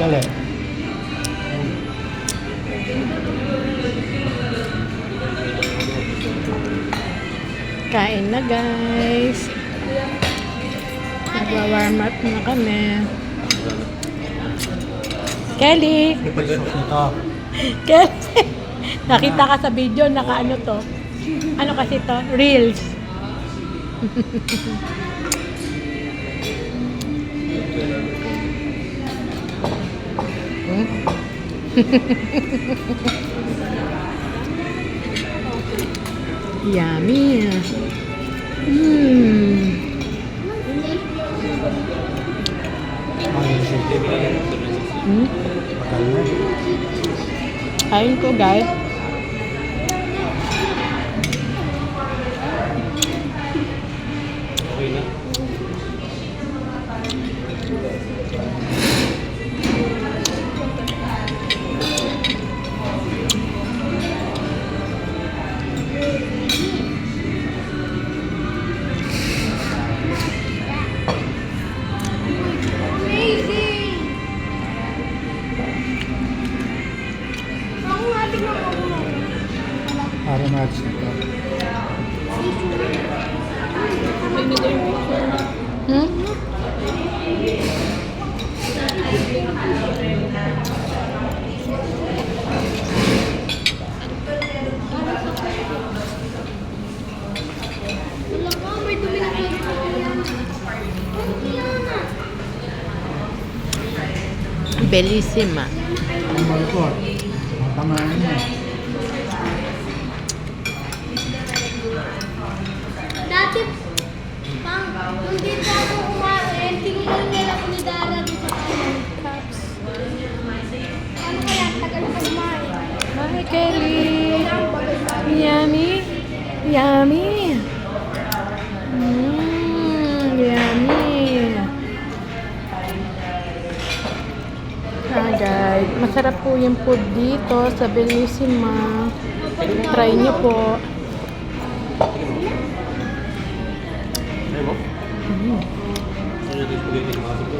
Dali. Kain na guys. Nagwa-warm up na kami. Kelly! Sauce nito. Kelly! Nakita ka sa video, naka-ano to? Ano kasi to? Reels. Yummy. Kain ko guys. Okay na. Para match nito. Bellissima. Ang malukot. Tamahan niya. Dati, kung dito ako kumain, tinignan nila ko ni Dara dito sa kanan. Cups. Ano kaya, tagal pa kumain. Hi, Kelly. Yummy. Yummy. Yummy. Guys, masarap po yung food dito sa Bellissima. Try nyo po. Ayaw mo? Ayaw yung spaghetti ng aso ko.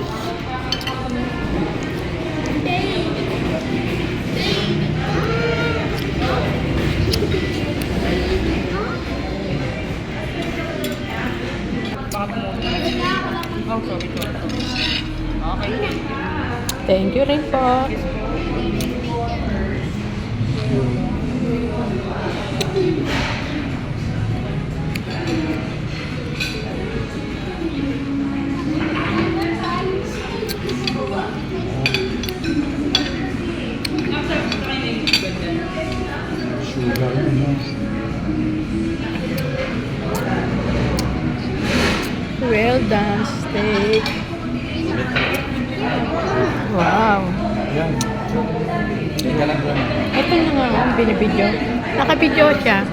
Thank you rin po. Sugar ano. Well done steak. Wow. Yan. Yan lang yan. Ito na nga ang binibidyo. Nakabidyo siya.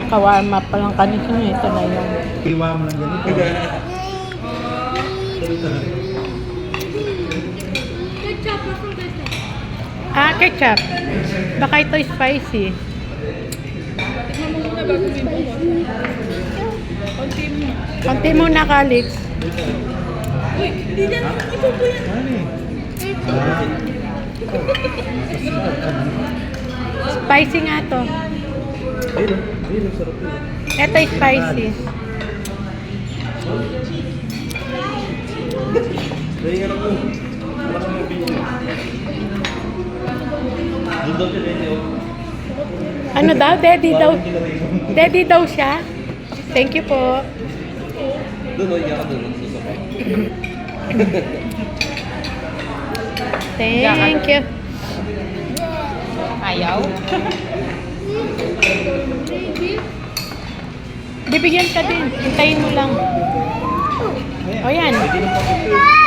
Kawarm up pa lang kanina. Ito na yung Iwa mo lang ganito. ketchup. Baka ito spicy. Konti muna Kalix. Ano eh? Spicy nga to. Ayun, sarap yun. Ito spicy. Dahil nga lang po. Wala kang opinion. Doon daw siya din yun. Ano daw? Daddy daw. Daddy daw siya. Thank you po. Doon, iyak ka doon. Susapay. Thank you. Ayaw? Bibigyan ka din. Hintayin mo lang. O yan. Hindi na pa